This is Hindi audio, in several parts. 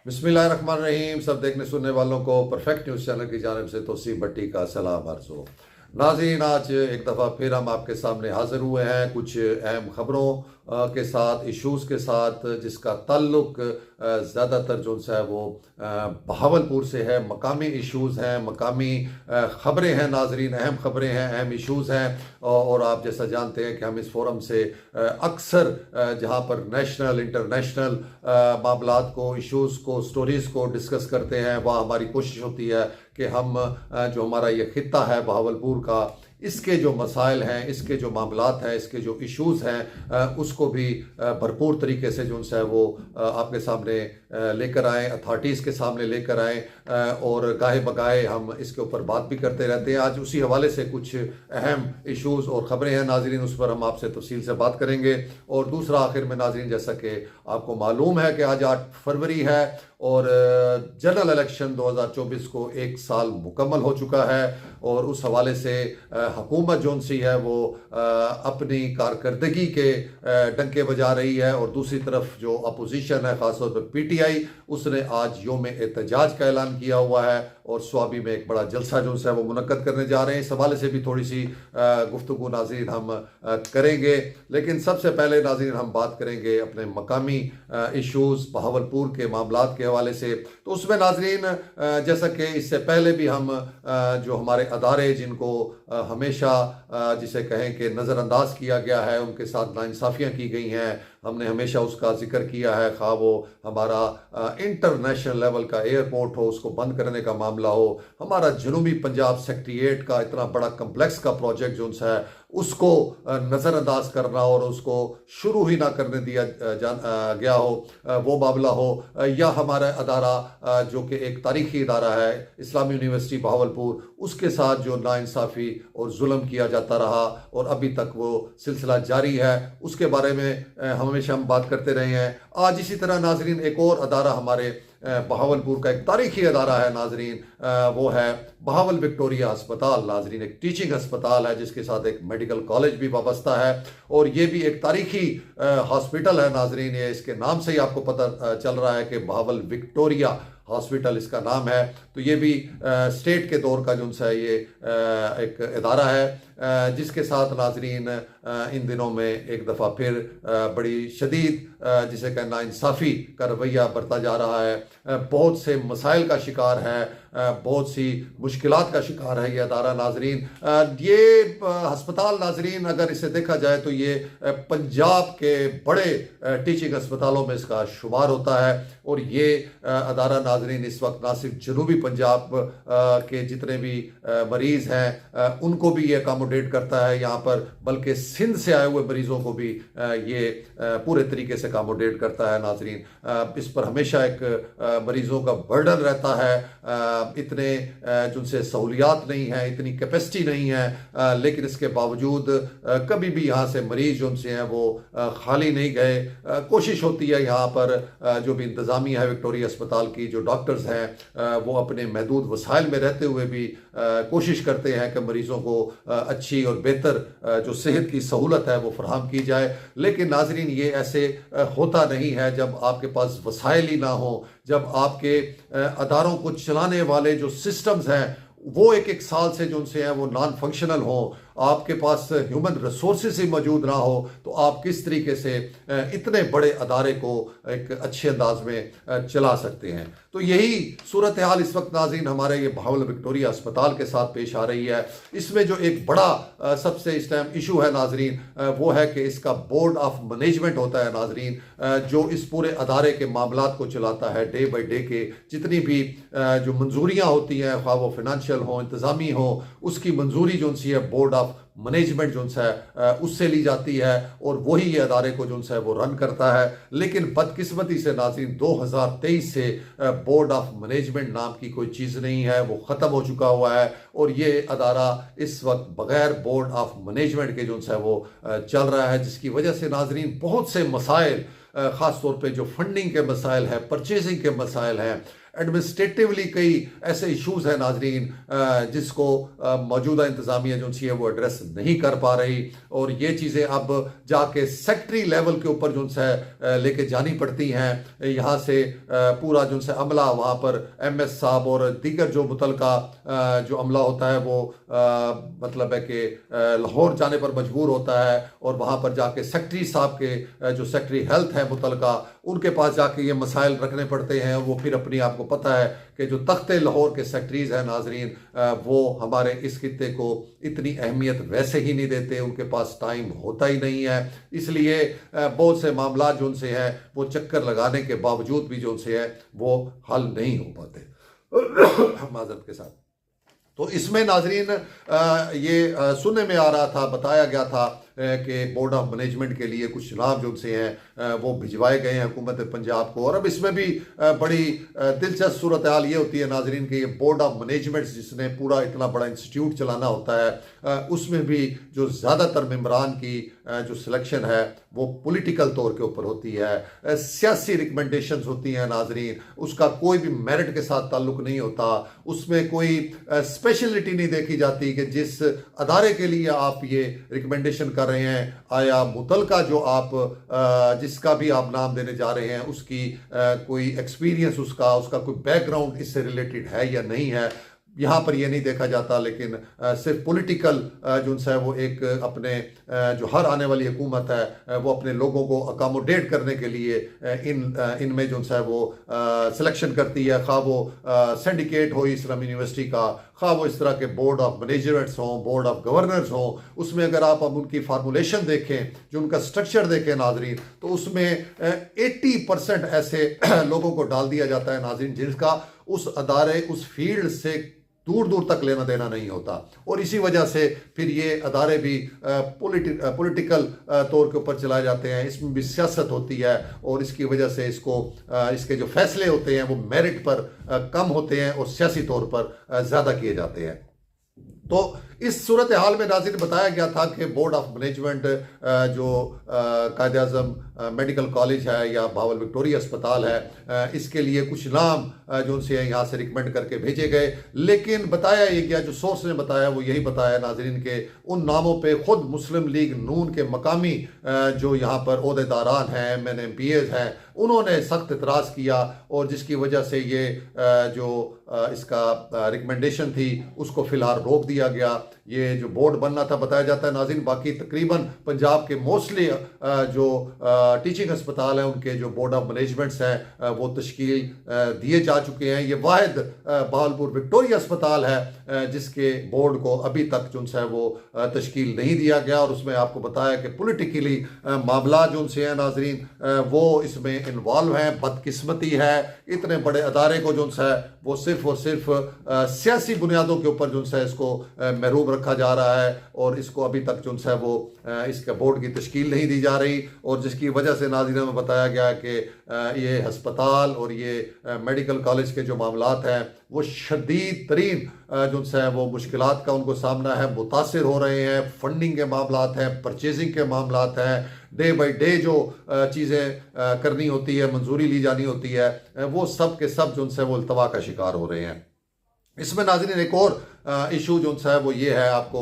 बिस्मिल्लाहिर्रहमानिर्रहीम। सब देखने सुनने वालों को परफेक्ट न्यूज़ चैनल की जानिब से तौसीफ भट्टी का सलाम अर्ज़ हो। नाज़रीन, आज एक दफ़ा फिर हम आपके सामने हाज़िर हुए हैं कुछ अहम ख़बरों के साथ, इशूज़ के साथ, जिसका ताल्लुक ज़्यादातर जो है वो बहावलपुर से है। मकामी इशूज़ हैं, मकामी ख़बरें हैं नाज़रीन, अहम ख़बरें हैं, अहम इशूज़ हैं। और आप जैसा जानते हैं कि हम इस फोरम से अक्सर जहाँ पर नेशनल इंटरनेशनल मामलात को, इशूज़ को, स्टोरीज़ को डिस्कस करते हैं, वहाँ हमारी कोशिश होती है कि हम जो हमारा ये ख़ित्ता है बहावलपुर का, इसके जो मसाइल हैं, इसके जो मामलात हैं, इसके जो इश्यूज़ हैं, उसको भी भरपूर तरीके से जो है वो आपके सामने लेकर आएँ, अथॉरिटीज़ के सामने लेकर आएँ, और गाहे बगाहे हम इसके ऊपर बात भी करते रहते हैं। आज उसी हवाले से कुछ अहम इश्यूज़ और ख़बरें हैं नाज़रीन, उस पर हम आपसे तफसील से बात करेंगे। और दूसरा आखिर में नाज़रीन, जैसा कि आपको मालूम है कि आज 8 फरवरी है और जनरल इलेक्शन 2024 को 1 साल मुकम्मल हो चुका है, और उस हवाले से हुकूमत जोन सी है वो अपनी कारकर्दगी के डंके बजा रही है। और दूसरी तरफ जो अपोजिशन है, ख़ासतौर पर PTI, उसने आज योम एहतजाज का ऐलान किया हुआ है और स्वाबी में एक बड़ा जलसा जो है वो मुनक्कद करने जा रहे हैं। इस हवाले से भी थोड़ी सी गुफ्तगू नाज़रीन हम करेंगे। लेकिन सबसे पहले नाज़रीन हम बात करेंगे अपने मकामी इशूज़, बहावलपुर के मामलात के हवाले से। तो उसमें नाज़रीन, जैसा कि इससे पहले भी हम जो हमारे अदारे जिनको हमेशा जिसे कहें कि नज़रअंदाज किया गया है, उनके साथ नाइंसाफ़ियाँ की गई हैं, हमने हमेशा उसका जिक्र किया है। खा वो हमारा इंटरनेशनल लेवल का एयरपोर्ट हो, उसको बंद करने का मामला हो, हमारा जनूबी पंजाब सेक्रेटेरिएट का इतना बड़ा कम्प्लेक्स का प्रोजेक्ट जो है उसको नज़रअंदाज करना और उसको शुरू ही ना करने दिया गया हो, वो मामला हो, या हमारा अदारा जो कि एक तारीखी इदारा है, इस्लामी यूनिवर्सिटी बहावलपुर, उसके साथ जो नाइंसाफ़ी और जुल्म किया जाता रहा और अभी तक वो सिलसिला जारी है, उसके बारे में हमेशा हम बात करते रहे हैं। आज इसी तरह नाजरीन एक और अदारा हमारे बहावलपुर का एक तारीखी अदारा है नाजरीन, वो है बहावल विक्टोरिया अस्पताल। नाजरीन एक टीचिंग अस्पताल है जिसके साथ एक मेडिकल कॉलेज भी वाबस्ता है, और ये भी एक तारीखी हॉस्पिटल है नाजरीन। ये इसके नाम से ही आपको पता चल रहा है कि बहावल विक्टोरिया हॉस्पिटल इसका नाम है। तो ये भी स्टेट के दौर का जो है ये एक इदारा है, जिसके साथ नाजरीन इन दिनों में एक दफ़ा फिर बड़ी शदीद जिसे कहना नाइंसाफ़ी का रवैया बरता जा रहा है। बहुत से मसाइल का शिकार है, बहुत सी मुश्किलात का शिकार है ये अदारा नाजरीन। ये हस्पताल नाजरीन, अगर इसे देखा जाए तो ये पंजाब के बड़े टीचिंग अस्पतालों में इसका शुमार होता है। और ये अदारा नाजरीन इस वक्त ना सिर्फ जनूबी पंजाब के जितने भी मरीज़ हैं उनको भी ये अकोमोडेट करता है यहाँ पर, बल्कि सिंध से आए हुए मरीज़ों को भी ये पूरे तरीके से अकोमोडेट करता है नाजरीन। इस पर हमेशा एक मरीज़ों का बर्डन रहता है, इतने जिनसे सहूलियात नहीं हैं, इतनी कैपेसिटी नहीं है, लेकिन इसके बावजूद कभी भी यहाँ से मरीज़ जो उनसे हैं वो खाली नहीं गए। कोशिश होती है यहाँ पर जो भी इंतज़ामिया है विक्टोरिया अस्पताल की, जो डॉक्टर्स हैं वो अपने महदूद वसाइल में रहते हुए भी कोशिश करते हैं कि मरीज़ों को अच्छी और बेहतर जो सेहत की सहूलत है वो फराहम की जाए। लेकिन नाजरीन ये ऐसे होता नहीं है जब आपके पास वसाइल ही ना हो, जब आपके अदारों को चलाने वाले जो सिस्टम्स हैं वो एक साल से जो उनसे हैं वो नॉन फंक्शनल हो, आपके पास ह्यूमन रिसोर्सेज ही मौजूद ना हो, तो आप किस तरीके से इतने बड़े अदारे को एक अच्छे अंदाज में चला सकते हैं। तो यही सूरत हाल इस वक्त नाज़रीन हमारे ये बहावल विक्टोरिया अस्पताल के साथ पेश आ रही है। इसमें जो एक बड़ा सबसे इस टाइम इशू है नाजरीन, वो है कि इसका बोर्ड ऑफ मैनेजमेंट होता है नाजरीन, जो इस पूरे अदारे के मामलात को चलाता है। डे बाई डे के जितनी भी जो मंजूरियाँ होती हैं, ख्वाह वो फिनंशियल हो, इंतज़ामी हो, उसकी मंजूरी जो सी है बोर्ड ऑफ मैनेजमेंट जो है उससे ली जाती है, और वही ये अदारे को जो है वो रन करता है। लेकिन बदकिस्मती से नाज़रीन 2023 से बोर्ड ऑफ मैनेजमेंट नाम की कोई चीज़ नहीं है, वो ख़त्म हो चुका हुआ है। और ये अदारा इस वक्त बग़ैर बोर्ड ऑफ मैनेजमेंट के जो है वो चल रहा है, जिसकी वजह से नाज़रीन बहुत से मसाइल, ख़ास तौर पे जो फंडिंग के मसाइल हैं, परचेजिंग के मसाइल हैं, एडमिनिस्ट्रेटिवली कई ऐसे इश्यूज हैं नाजरीन जिसको मौजूदा इंतजामिया जो है वो एड्रेस नहीं कर पा रही, और ये चीज़ें अब जाके सेक्रेटरी लेवल के ऊपर जो है लेके जानी पड़ती हैं। यहाँ से पूरा जो है अमला वहाँ पर MS साहब और दीगर जो मुतलका जो अमला होता है वो मतलब है कि लाहौर जाने पर मजबूर होता है, और वहाँ पर जाके सेक्रेटरी साहब के जो सेक्रेटरी हेल्थ है मुतलका उनके पास जाके ये मसाइल रखने पड़ते हैं। वो फिर अपनी आपको पता है कि जो तख्ते लाहौर के सेक्रेटरीज हैं नाजरीन वो हमारे इस खित्ते को इतनी अहमियत वैसे ही नहीं देते, उनके पास टाइम होता ही नहीं है, इसलिए बहुत से मामला जो उनसे हैं वो चक्कर लगाने के बावजूद भी जो उनसे है वो हल नहीं हो पाते माजरत के साथ। तो इसमें नाजरीन ये सुनने में आ रहा था, बताया गया था कि बोर्ड ऑफ मैनेजमेंट के लिए कुछ चुनाव जो से हैं वो भिजवाए गए हैं हुकूमत पंजाब को। और अब इसमें भी बड़ी दिलचस्प सूरत हाल ये होती है नाजरीन कि ये बोर्ड ऑफ मैनेजमेंट जिसने पूरा इतना बड़ा इंस्टीट्यूट चलाना होता है उसमें भी जो ज़्यादातर मेंबरान की जो सिलेक्शन है वो पॉलिटिकल तौर के ऊपर होती है, सियासी रिकमेंडेशंस होती हैं नाजरीन, उसका कोई भी मेरिट के साथ ताल्लुक नहीं होता, उसमें कोई स्पेशलिटी नहीं देखी जाती कि जिस अदारे के लिए आप ये रिकमेंडेशन कर रहे हैं आया मुतलका जो आप जिसका भी आप नाम देने जा रहे हैं उसकी कोई एक्सपीरियंस उसका कोई बैकग्राउंड इससे रिलेटेड है या नहीं है, यहाँ पर ये नहीं देखा जाता। लेकिन सिर्फ पॉलिटिकल जो है वो एक अपने जो हर आने वाली हुकूमत है वो अपने लोगों को अकोमोडेट करने के लिए इनमें जो है वो सिलेक्शन करती है, खा वो सिंडिकेट हो इस्लामी यूनिवर्सिटी का, खा वो इस तरह के बोर्ड ऑफ मैनेजर्स हों, बोर्ड ऑफ गवर्नर्स हों, उसमें अगर आप अब उनकी फार्मूलेशन देखें, जो उनका स्ट्रक्चर देखें नाजरीन, तो उसमें 80% ऐसे लोगों को डाल दिया जाता है नाजरीन जिनका उस अदारे उस फील्ड से दूर दूर तक लेना देना नहीं होता। और इसी वजह से फिर ये अदारे भी पॉलिटिकल तौर के ऊपर चलाए जाते हैं, इसमें भी सियासत होती है, और इसकी वजह से इसके जो फैसले होते हैं वो मेरिट पर कम होते हैं और सियासी तौर पर ज़्यादा किए जाते हैं। तो इस सूरत हाल में नाज़रीन बताया गया था कि बोर्ड ऑफ मैनेजमेंट जो कायद आज़म मेडिकल कॉलेज है या भावल विक्टोरिया अस्पताल है इसके लिए कुछ नाम जो उनसे यहाँ से रिकमेंड करके भेजे गए, लेकिन बताया ये गया, जो सोर्स ने बताया वो यही बताया नाजरीन के उन नामों पे खुद मुस्लिम लीग नून के मकामी जो यहाँ पर ओहदेदारान हैं, MPs हैं, उन्होंने सख्त इतराज़ किया, और जिसकी वजह से ये जो इसका रिकमेंडेशन थी उसको फ़िलहाल रोक दिया गया। ये जो बोर्ड बनना था बताया जाता है नाज़रीन, बाकी तकरीबन पंजाब के मोस्टली जो टीचिंग अस्पताल हैं उनके जो बोर्ड ऑफ मैनेजमेंट्स हैं वो तश्कील दिए जा चुके हैं। ये वाहिद बहावलपुर विक्टोरिया अस्पताल है जिसके बोर्ड को अभी तक जो है वो तश्कील नहीं दिया गया, और उसमें आपको बताया कि पॉलिटिकली मामला जो से हैं नाजरीन वो इसमें इन्वॉल्व हैं। बदकिस्मती है इतने बड़े अदारे को जो है वो सिर्फ और सिर्फ सियासी बुनियादों के ऊपर जो है इसको महरूम रखा जा रहा है, और इसको अभी तक जो है वो इसके बोर्ड की तश्कील नहीं दी जा रही, और जिसकी वजह से नाज़रीन में बताया गया कि ये हस्पताल और ये मेडिकल कॉलेज के जो मामलात हैं वो शदीद तरीन जो है वो मुश्किलात का उनको सामना है, मुतासिर हो रहे हैं। फंडिंग के मामलात हैं, परचेजिंग के मामलात हैं, डे बाई डे जो चीज़ें करनी होती है, मंजूरी ली जानी होती है, वो सब के सब जो है वो अल्तवा का शिकार हो रहे हैं। इसमें नाज़रीन एक और इशू जो है वो ये है, आपको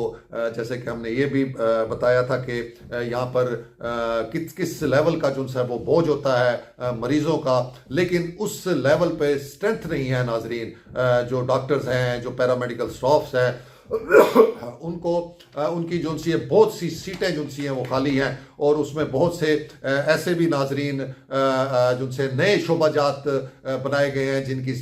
जैसे कि हमने ये भी बताया था कि यहाँ पर किस लेवल का जो है वो बोझ होता है मरीज़ों का, लेकिन उस लेवल पे स्ट्रेंथ नहीं है नाजरीन। जो डॉक्टर्स हैं, जो पैरामेडिकल स्टाफ्स हैं, उनको उनकी जो सी बहुत सी सीटें जो सी हैं वो खाली हैं, और उसमें बहुत से ऐसे भी नाजरीन जो से नए शोबाजात बनाए गए हैं जिनकी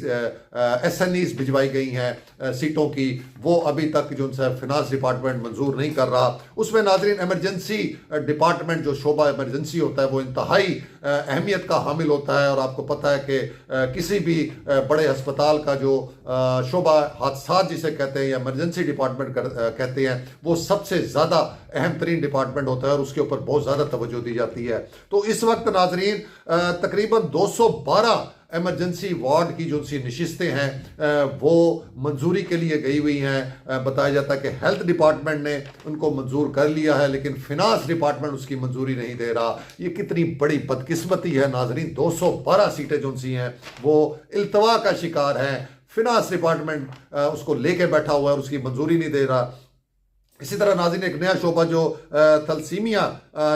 SNEs भिजवाई गई हैं सीटों की, वो अभी तक जो है फिनांस डिपार्टमेंट मंजूर नहीं कर रहा। उसमें नाजरीन एमरजेंसी डिपार्टमेंट जो शोबा एमरजेंसी होता है वो इंतहाई अहमियत का हामिल होता है, और आपको पता है कि किसी भी बड़े अस्पताल का जो शोबा हादसात जिसे कहते हैं या एमरजेंसी डिपार्टमेंट कहते हैं वो सबसे ज़्यादा अहम तरीन डिपार्टमेंट होता है, और उसके ऊपर बहुत बहुत ज़्यादा तवज्जो दी जाती है। तो इस वक्त नाजरीन तकरीबन 212 एमरजेंसी वार्ड की जो सी नशिस्तें हैं वो मंजूरी के लिए गई हुई हैं। बताया जाता है कि हेल्थ डिपार्टमेंट ने उनको मंजूर कर लिया है, लेकिन फिनांस डिपार्टमेंट उसकी मंजूरी नहीं दे रहा। ये कितनी बड़ी बदकिस्मती है नाजरीन। 212 सीटें जो सी हैं वो इल्तवा का शिकार हैं। फिनांस डिपार्टमेंट उसको लेके बैठा हुआ है और उसकी मंजूरी नहीं दे रहा। इसी तरह नाज़रीन एक नया शोबा जो थलसीमिया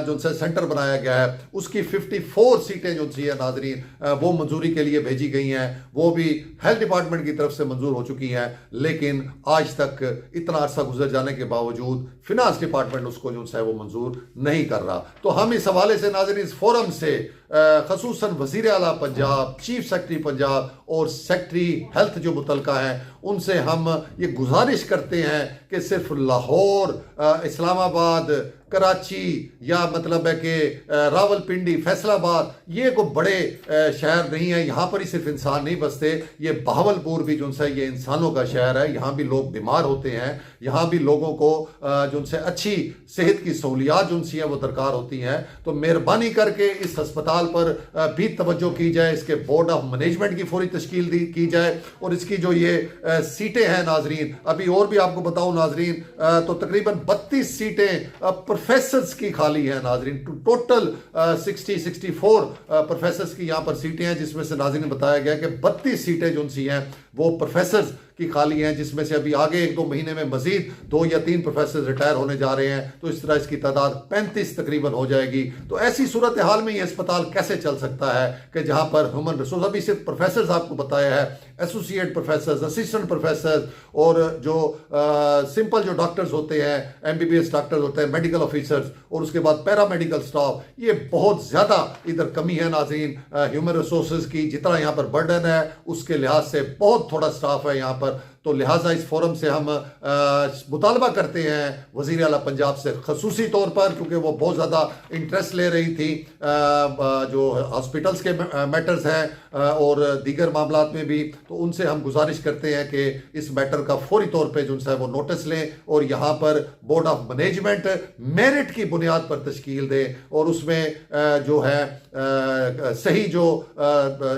जो सेंटर बनाया गया है उसकी 54 सीटें जो सी है नाजरीन वो मंजूरी के लिए भेजी गई हैं। वो भी हेल्थ डिपार्टमेंट की तरफ से मंजूर हो चुकी हैं, लेकिन आज तक इतना अरसा गुजर जाने के बावजूद फिनांस डिपार्टमेंट उसको जो है वो मंजूर नहीं कर रहा। तो हम इस हवाले से नाजरीन इस फोरम से खसूसन वज़ीर आला पंजाब, चीफ सेक्रेटरी पंजाब और सेक्रेटरी हेल्थ जो मुतलका हैं उनसे हम ये गुजारिश करते हैं कि सिर्फ लाहौर, इस्लामाबाद, कराची या मतलब है कि रावलपिंडी, फैसलाबाद ये कोई बड़े शहर नहीं है। यहाँ पर ही सिर्फ इंसान नहीं बसते, ये बहावलपुर भी जो है ये इंसानों का शहर है। यहाँ भी लोग बीमार होते हैं, यहाँ भी लोगों को जो से अच्छी सेहत की सहूलियात जो सी है वो दरकार होती हैं। तो मेहरबानी करके इस अस्पताल पर भी तवज्जो की जाए, इसके बोर्ड ऑफ मैनेजमेंट की फौरी तश्कील की जाए और इसकी जो ये सीटें हैं नाजरीन, अभी और भी आपको बताऊं नाजरीन तो तकरीबन 32 सीटें प्रोफेसर्स की खाली है नाजरीन। टोटल 64 प्रोफेसर्स की यहाँ पर सीटें हैं, जिसमें से नाजरीन ने बताया गया कि 32 सीटें जो सी हैं वो प्रोफेसर्स की खाली हैं, जिसमें से अभी आगे 1-2 महीने में मजीद 2 या 3 प्रोफेसर रिटायर होने जा रहे हैं। तो इस तरह इसकी तादाद 35 तकरीबन हो जाएगी। तो ऐसी सूरत हाल में ये अस्पताल कैसे चल सकता है कि जहां पर ह्यूमन रिसोर्स, अभी सिर्फ प्रोफेसर आपको बताया है, एसोसिएट प्रोफेसर, असिस्टेंट प्रोफेसर और जो सिंपल जो डॉक्टर्स होते हैं, MBBS डॉक्टर्स होते हैं, मेडिकल ऑफिसर्स और उसके बाद पैरामेडिकल स्टाफ, ये बहुत ज़्यादा इधर कमी है नाज़रीन ह्यूमन रिसोर्स की। जितना यहाँ पर बर्डन है उसके लिहाज से बहुत थोड़ा स्टाफ है यहाँ पर। तो लिहाजा इस फोरम से हम मुतालबा करते हैं वज़ीर आला पंजाब से खसूसी तौर पर, क्योंकि वो बहुत ज़्यादा इंटरेस्ट ले रही थी जो हॉस्पिटल्स के मैटर्स हैं और दीगर मामलात में भी। तो उनसे हम गुजारिश करते हैं कि इस मैटर का फौरी तौर पे जो है वो नोटिस लें और यहाँ पर बोर्ड ऑफ मैनेजमेंट मेरिट की बुनियाद पर तश्कील दें और उसमें जो है सही जो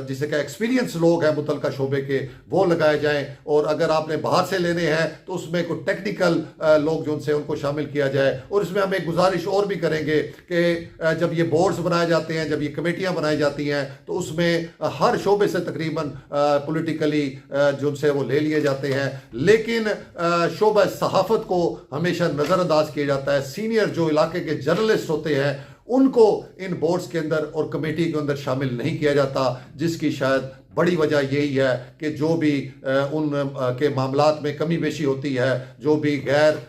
जिसे क्या एक्सपीरियंस लोग हैं मुतलका शोबे के वो लगाए जाएं। और अगर आपने बाहर से लेने हैं तो उसमें कोई टेक्निकल लोग जो उनसे उनको शामिल किया जाए। और इसमें हम एक गुजारिश और भी करेंगे कि जब ये बोर्ड्स बनाए जाते हैं, जब ये कमेटियां बनाई जाती हैं, तो उसमें हर शोबे से तकरीबन पॉलिटिकली जो उनसे वो ले लिए जाते हैं, लेकिन शोबा सहाफत को हमेशा नज़रअंदाज किया जाता है। सीनियर जो इलाके के जर्नलिस्ट होते हैं उनको इन बोर्ड्स के अंदर और कमेटी के अंदर शामिल नहीं किया जाता, जिसकी शायद बड़ी वजह यही है कि जो भी उन के मामलात में कमी बेशी होती है, जो भी गैर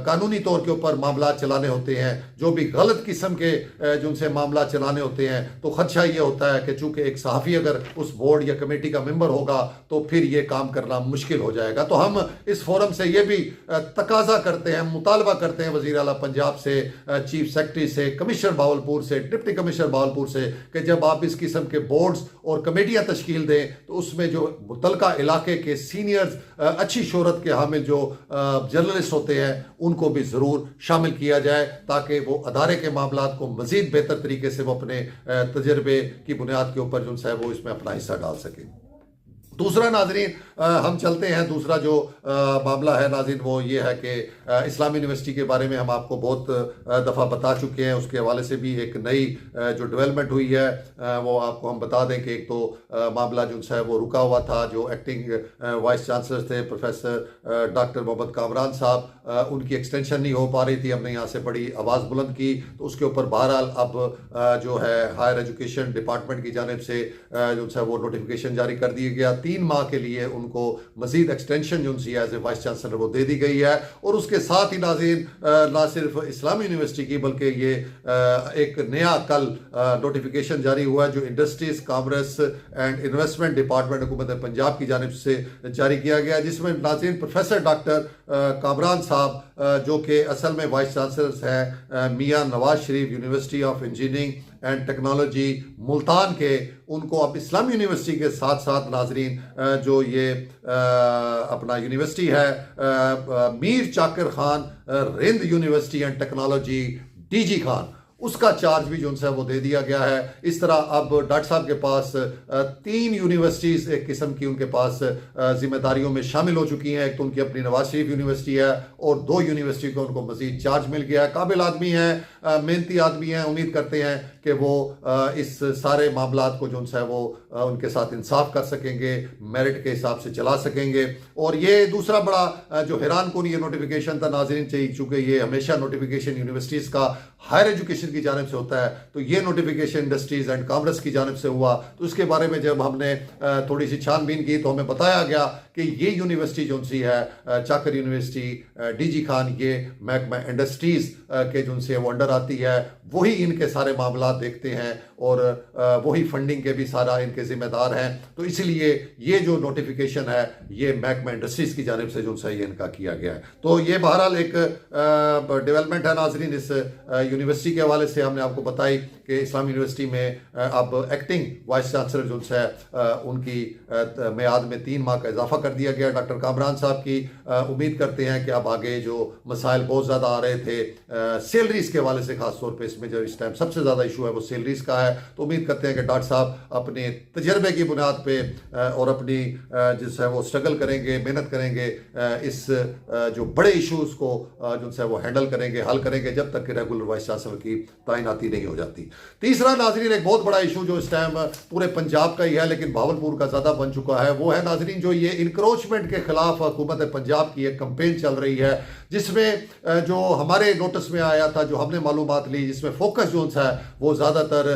कानूनी तौर के ऊपर मामला चलाने होते हैं, जो भी गलत किस्म के जो उनसे मामला चलाने होते हैं, तो खदशा ये होता है कि चूंकि एक सहाफ़ी अगर उस बोर्ड या कमेटी का मेंबर होगा तो फिर ये काम करना मुश्किल हो जाएगा। तो हम इस फोरम से ये भी तकाजा करते हैं, मुतालबा करते हैं वज़ीर आला पंजाब से, चीफ सेक्रेटरी से, कमिश्नर बावलपुर से, डिप्टी कमिश्नर बावलपुर से कि जब आप इस किस्म के बोर्ड्स और कमेटियाँ तश्कील दें तो उसमें जो मुतलका इलाके के सीनियर्स, अच्छी शोहरत के हामिल जो जर्नलिस्ट होते हैं उनको भी ज़रूर शामिल किया जाए, ताकि वो अदारे के मामलात को मज़ीद बेहतर तरीके से वो अपने तजर्बे की बुनियाद के ऊपर जो है वो इसमें अपना हिस्सा डाल सकें। दूसरा नाजरीन हम चलते हैं, दूसरा जो मामला है नाजरीन वो ये है कि इस्लामी यूनिवर्सिटी के बारे में हम आपको बहुत दफ़ा बता चुके हैं। उसके हवाले से भी एक नई जो डेवलपमेंट हुई है वो आपको हम बता दें कि एक तो मामला जो है वो रुका हुआ था। जो एक्टिंग वाइस चांसलर थे प्रोफेसर डॉक्टर मोहम्मद कामरान साहब, उनकी एक्सटेंशन नहीं हो पा रही थी। हमने यहाँ से बड़ी आवाज़ बुलंद की, तो उसके ऊपर बहरहाल अब जो है हायर एजुकेशन डिपार्टमेंट की जानिब से जो है वो नोटिफिकेशन जारी कर दिया गया। 3 माह के लिए उनको मजीद एक्सटेंशन जो सी एज ए वाइस चांसलर वो दे दी गई है। और उसके साथ ही नाज़रीन ना सिर्फ इस्लामी यूनिवर्सिटी की बल्कि ये एक नया कल नोटिफिकेशन जारी हुआ है जो industries, commerce and investment department हुकूमत पंजाब की जानिब से जारी किया गया, जिसमें नाज़रीन प्रोफेसर डॉक्टर कामरान साहब जो कि असल में वाइस चांसलर हैं Mian Nawaz Sharif university of engineering and technology Multan के, उनको अब इस्लामी यूनिवर्सिटी के साथ साथ नाजरीन जो ये अपना यूनिवर्सिटी है मीर चाकर Khan Rind university and technology DG Khan, उसका चार्ज भी जो है वो दे दिया गया है। इस तरह अब डॉक्टर साहब के पास 3 यूनिवर्सिटीज़ एक किस्म की उनके पास जिम्मेदारियों में शामिल हो चुकी हैं। एक तो उनकी अपनी नवाज शरीफ यूनिवर्सिटी है और 2 यूनिवर्सिटी को उनको मजीद चार्ज मिल गया है। काबिल आदमी हैं, मेहनती आदमी हैं। उम्मीद करते हैं कि वो इस सारे मामलात को जो है वो उनके साथ इंसाफ कर सकेंगे, मेरिट के हिसाब से चला सकेंगे। और ये दूसरा बड़ा जो हैरान कुन ये नोटिफिकेशन था नाज़रीन, चाहिए चूँकि ये हमेशा नोटिफिकेशन यूनिवर्सिटीज़ का हायर एजुकेशन की जानिब से होता है, तो ये नोटिफिकेशन इंडस्ट्रीज़ एंड कॉमर्स की जानिब से हुआ। तो इसके बारे में जब हमने थोड़ी सी छानबीन की तो हमें बताया गया कि ये यूनिवर्सिटी जो सी है चाकर यूनिवर्सिटी, डीजी खान, ये महकमा इंडस्ट्रीज़ के जो से वो अंडर आती है, वही इनके सारे मामला देखते हैं और वही फंडिंग के भी सारा इनके जिम्मेदार हैं। तो इसलिए ये जो नोटिफिकेशन है ये महकमा इंडस्ट्रीज़ की जानिब से जो सही इनका किया गया है। तो ये बहरहाल एक डेवलपमेंट है नाजरीन। इस यूनिवर्सिटी के हवाले से हमने आपको बताई कि इस्लाम यूनिवर्सिटी में अब एक्टिंग वाइस चांसलर जो है उनकी मियाद में 3 माह का इजाफा कर दिया गया डॉक्टर कामरान साहब की। उम्मीद करते हैं कि अब आगे जो मसाइल बहुत ज़्यादा आ रहे थे सैलरीज़ के हवाले से, खास तौर पे इसमें जो इस टाइम सबसे ज़्यादा इशू है वो सैलरीज़ का है, तो उम्मीद करते हैं कि डॉक्टर साहब अपने तजर्बे की बुनियाद पे और अपनी जिस है वो स्ट्रगल करेंगे, मेहनत करेंगे, इस जो बड़े इशूज़ को जो है वो हैंडल करेंगे, हल करेंगे, जब तक कि रेगुलर वाइस चांसलर की तैनाती नहीं हो जाती। तीसरा नाजरीन एक बहुत बड़ा इशू जो इस टाइम पूरे पंजाब का ही है लेकिन भावलपुर का ज़्यादा बन चुका है, वो है नाजरीन जो ये इंक्रोचमेंट के खिलाफ हुकूमत पंजाब की एक कंपेन चल रही है, जिसमें जो हमारे नोटिस में आया था, जो हमने मालूमात ली, जिसमें फोकस जो है वो ज़्यादातर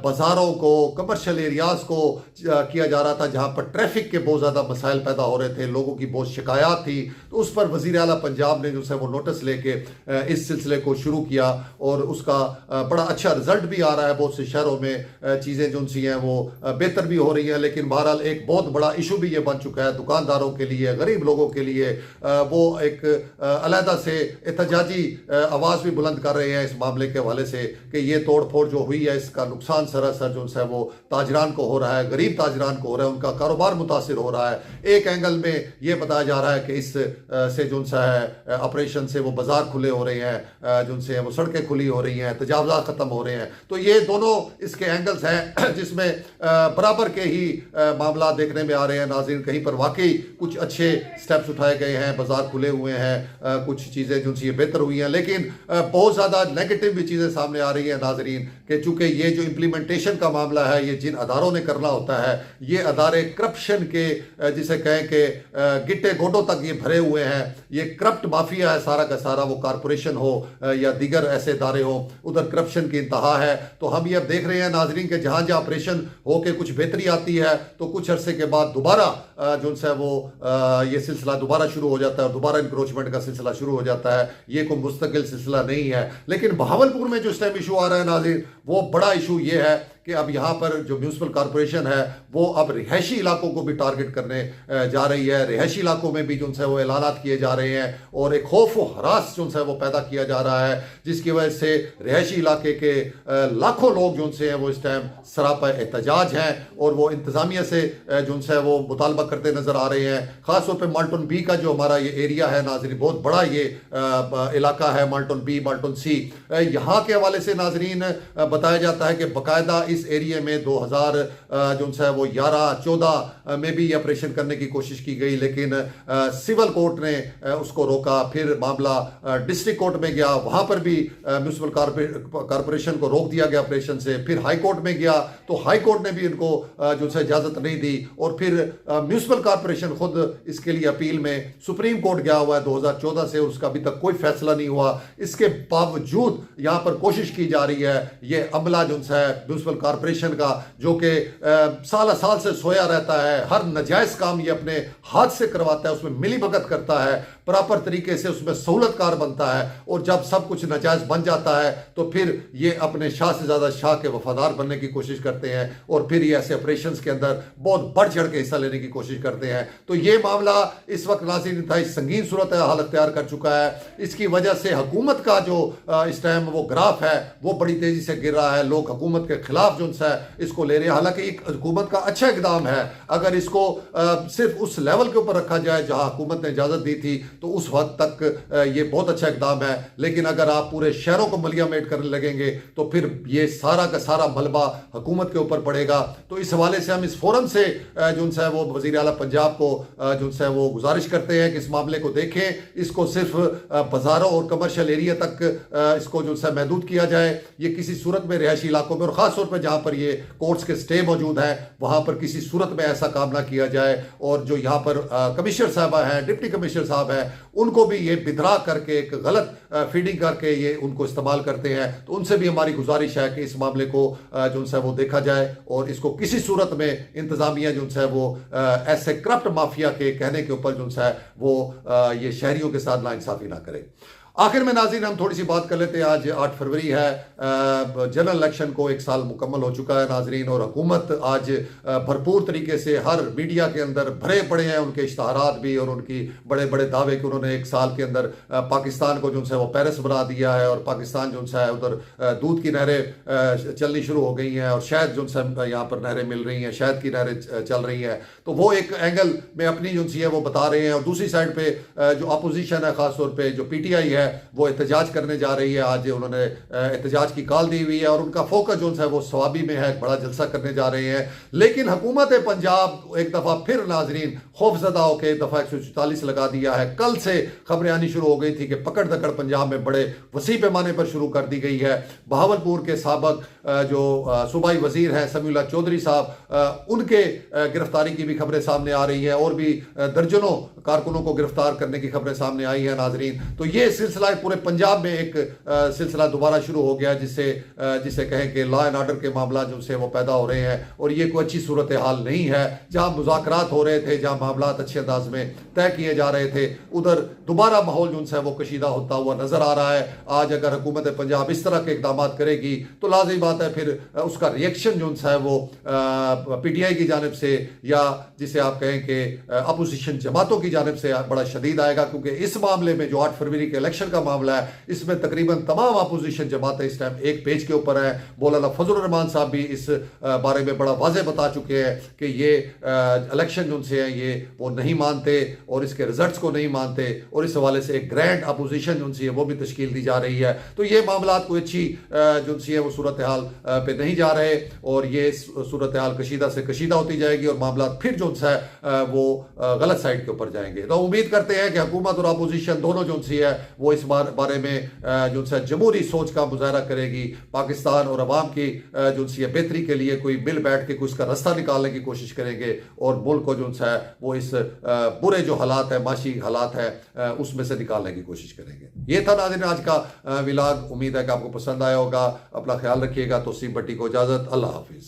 बाज़ारों को, कमर्शियल एरियाज़ को किया जा रहा था, जहाँ पर ट्रैफिक के बहुत ज़्यादा मसाइल पैदा हो रहे थे, लोगों की बहुत शिकायत थी। तो उस पर वज़ीर आला पंजाब ने जो है वो नोटिस लेके इस सिलसिले को शुरू किया और उसका बड़ा अच्छा रिजल्ट भी आ रहा है। बहुत से शहरों में चीज़ें जो सी हैं वो बेहतर भी हो रही हैं, लेकिन बहरहाल एक बहुत बड़ा इशू भी ये बन चुका है दुकानदारों के लिए, गरीब लोगों के लिए। वो एक अलहदा से एहतजाजी आवाज़ भी बुलंद कर रहे हैं इस मामले के हवाले से कि ये तोड़ फोड़ जो हुई है इसका नुकसान सरासर जो है वो ताजरान को हो रहा है, गरीब ताजरान को हो रहा है, उनका कारोबार मुतासिर हो रहा है। एक एंगल में ये बताया जा रहा है कि इस से जो है ऑपरेशन से वो बाजार खुले हो रहे हैं, जो से वो सड़कें खुली हो रही हैं, तजावज़ात ख़त्म हो रहे हैं। तो ये दोनों इसके एंगल्स हैं जिसमें बराबर के ही मामला देखने में आ रहे हैं नाज़रीन। कहीं पर वाकई कुछ अच्छे स्टेप्स उठाए गए हैं, बाजार खुले हुए हैं, कुछ चीज़ें जो सी बेहतर हुई हैं, लेकिन बहुत ज़्यादा नेगेटिव भी चीज़ें सामने आ रही हैं नाज़रीन कि चूँकि ये जो इम्प्लीमेंटेशन का मामला है ये जिन अदारों ने करना होता है, ये अदारे करप्शन के जिसे कहें कि गिट्टे गोडों तक ये भरे हुए हैं। ये करप्ट माफिया है सारा का सारा, वो कारपोरेशन हो या दीगर ऐसे इदारे हो, उधर करप्शन की इंतहा है। तो हम ये अब देख रहे हैं नाजरीन के जहाँ जहाँ ऑपरेशन हो के कुछ बेहतरी आती है तो कुछ अरसे के बाद दोबारा जो है वो ये सिलसिला दोबारा शुरू हो जाता है और दोबारा इंक्रोचमेंट का सिलसिला शुरू हो जाता है। ये कोई मुस्तकिल सिलसिला नहीं है। लेकिन बहावलपुर में जो इस टाइम इशू आ रहा है नाज़रीन, वो बड़ा इशू ये है कि अब यहाँ पर जो म्यूनसिपल कॉरपोरेशन है वो अब रिहायशी इलाकों को भी टारगेट करने जा रही है। रिहायशी इलाकों में भी जो है वो ऐलानात किए जा रहे हैं और एक खौफ व हरास जो है वो पैदा किया जा रहा है, जिसकी वजह से रिहायशी इलाके के लाखों लोग जो है वो इस टाइम सरापा एहतजाज हैं और वो इंतज़ामिया से जो है वो मुतालबा करते नज़र आ रहे हैं। ख़ासतौर पर माल्टन बी का जो हमारा ये एरिया है नाजरीन, बहुत बड़ा ये इलाका है, माल्टन बी, माल्टन सी, यहाँ के हवाले से नाजरीन बताया जाता है कि बाकायदा इस एरिया में 2000 जो है वो 11-14 में भी ऑपरेशन करने की कोशिश की गई, लेकिन सिविल कोर्ट ने उसको रोका। फिर मामला डिस्ट्रिक्ट कोर्ट में गया, वहां पर भी म्यूनसिपल कॉरपोरेशन को रोक दिया गया ऑपरेशन से। फिर हाई कोर्ट में गया तो हाई कोर्ट ने भी इनको जो है इजाजत नहीं दी और फिर म्यूनसिपल कॉरपोरेशन खुद इसके लिए अपील में सुप्रीम कोर्ट गया हुआ है 2014 से, उसका अभी तक कोई फैसला नहीं हुआ। इसके बावजूद यहां पर कोशिश की जा रही है ये अमला जो है म्यूनसिपल कॉरपोरेशन का, जो कि साल से सोया रहता है, हर नजायज काम ये अपने हाथ से करवाता है, उसमें मिली भगत करता है, प्रॉपर तरीके से उसमें सहूलतकार बनता है और जब सब कुछ नजायज बन जाता है तो फिर ये अपने शाह से ज़्यादा शाह के वफादार बनने की कोशिश करते हैं और फिर ये ऐसे ऑपरेशंस के अंदर बहुत बढ़ चढ़ के हिस्सा लेने की कोशिश करते हैं। तो ये मामला इस वक्त नाज़रीन इंतहाई संगीन सूरत हाल अख्तियार कर चुका है। इसकी वजह से हुकूमत का जो इस टाइम वो ग्राफ है वो बड़ी तेज़ी से गिर रहा है। लोग हुकूमत के खिलाफ खिलाफ जो है इसको ले रहे हैं। हालांकि एक हुकूमत का अच्छा इकदाम है, अगर इसको सिर्फ उस लेवल के ऊपर रखा जाए जहां हुकूमत ने इजाजत दी थी तो उस वक्त तक ये बहुत अच्छा इकदाम है। लेकिन अगर आप पूरे शहरों को मलियामेट करने लगेंगे तो फिर ये सारा का सारा मलबा हुकूमत के ऊपर पड़ेगा। तो इस हवाले से हम इस फोरम से जो है वो वजीर आला पंजाब को जो है वो गुजारिश करते हैं कि इस मामले को देखें, इसको सिर्फ बाजारों और कमर्शियल एरिया तक इसको जो है महदूद किया जाए। ये किसी सूरत में रिहायशी इलाकों में और ख़ास तौर पर जहाँ पर ये कोर्ट्स के स्टे मौजूद हैं वहाँ पर किसी सूरत में ऐसा काम ना किया जाए। और जो यहाँ पर कमिश्नर साहबा हैं, डिप्टी कमिश्नर साहब हैं, उनको भी ये बिदरा करके एक गलत फीडिंग करके ये उनको इस्तेमाल करते हैं। तो उनसे भी हमारी गुजारिश है कि इस मामले को जो है वो देखा जाए और इसको किसी सूरत में इंतजामिया जो है वो ऐसे करप्ट माफिया के कहने के ऊपर जो है वो ये शहरियों के साथ नाइंसाफी ना करे। आखिर में नाज़रीन हम थोड़ी सी बात कर लेते हैं। आज 8 फरवरी है, जनरल इलेक्शन को 1 साल मुकम्मल हो चुका है नाज़रीन, और हुकूमत आज भरपूर तरीके से हर मीडिया के अंदर भरे पड़े हैं उनके इश्तहारात भी और उनकी बड़े बड़े दावे कि उन्होंने 1 साल के अंदर पाकिस्तान को जो है वो पेरिस बना दिया है और पाकिस्तान जो है उधर दूध की नहरें चलनी शुरू हो गई हैं और शहद जो है यहाँ पर नहरें मिल रही हैं, शहद की नहरें चल रही हैं। तो वो एक एंगल में अपनी जो है वो बता रहे हैं। और दूसरी साइड पे जो अपोजिशन है, खासतौर पे जो PTI है, वो एहतजाज करने जा रही है। आज उन्होंने एहतजाज की कॉल दी हुई है और उनका फोकस जो है वो सवाबी में है, बड़ा जलसा करने जा रहे हैं। लेकिन हुकूमत पंजाब एक दफ़ा फिर नाजरीन खौफजदा होकर एक दफ़ा 144 लगा दिया है। कल से खबरें आनी शुरू हो गई थी कि पकड़ दकड़ पंजाब में बड़े वसी पैमाने पर शुरू कर दी गई है। बहावलपुर के साबक जो सूबाई वजीर हैं समीउल्लाह चौधरी साहब, उनके गिरफ्तारी की भी खबरें सामने आ रही हैं और भी दर्जनों कारकुनों को गिरफ्तार करने की खबरें सामने आई हैं नाजरीन। तो ये सिलसिला पूरे पंजाब में एक सिलसिला दोबारा शुरू हो गया जिसे कहें कि लॉ एंड ऑर्डर के मामला जो से वो पैदा हो रहे हैं और ये कोई अच्छी सूरत हाल नहीं है। जहां मुज़ाकरात हो रहे थे, जहां मामला अच्छे अंदाज में तय किए जा रहे थे, उधर दोबारा माहौल जो है वो कशीदा होता हुआ नजर आ रहा है। आज अगर हुकूमत पंजाब इस तरह के इकदाम करेगी तो लाज़मी बात है फिर उसका रिएक्शन जो है वो PTI की जानिब से या जिसे आप कहें कि अपोजिशन जमातों की जानिब से बड़ा शदीद आएगा। क्योंकि इस मामले में जो 8 फरवरी के इलेक्शन का मामला है, इसमें तकरीबन तमाम अपोजिशन जमातें इस टाइम एक पेज के ऊपर हैं। मौलाना फजल रहमान साहब भी इस बारे में बड़ा वाज़े बता चुके हैं कि ये इलेक्शन जो है ये वो नहीं मानते और इसके रिजल्ट्स को नहीं मानते और इस हवाले से एक ग्रैंड अपोजिशन जो है वो भी तश्कील दी जा रही है। तो ये मामला कोई अच्छी जो है वो सूरत हाल पे नहीं जा रहे और ये सूरत हाल कशीदा से कशीदा होती जाएगी और मामला फिर जो है वो गलत साइड के ऊपर जाएंगे। तो उम्मीद करते हैं कि हुकूमत और अपोजिशन दोनों जो है वो इस बारे में जो है जमहूरी सोच का मुजाहरा करेगी। पाकिस्तान और अवाम की जो है बेहतरी के लिए कोई मिल बैठ के कुछ का रास्ता निकालने की कोशिश करेंगे और मुल्क को जो है वो इस बुरे जो हालात है, माशी हालात है, उसमें से निकालने की कोशिश करेंगे। ये था नाज़रीन आज का व्लॉग। उम्मीद है कि आपको पसंद आया होगा। अपना ख्याल रखिएगा। तो सी भट्टी को इजाज़त। अल्लाह हाफिज़।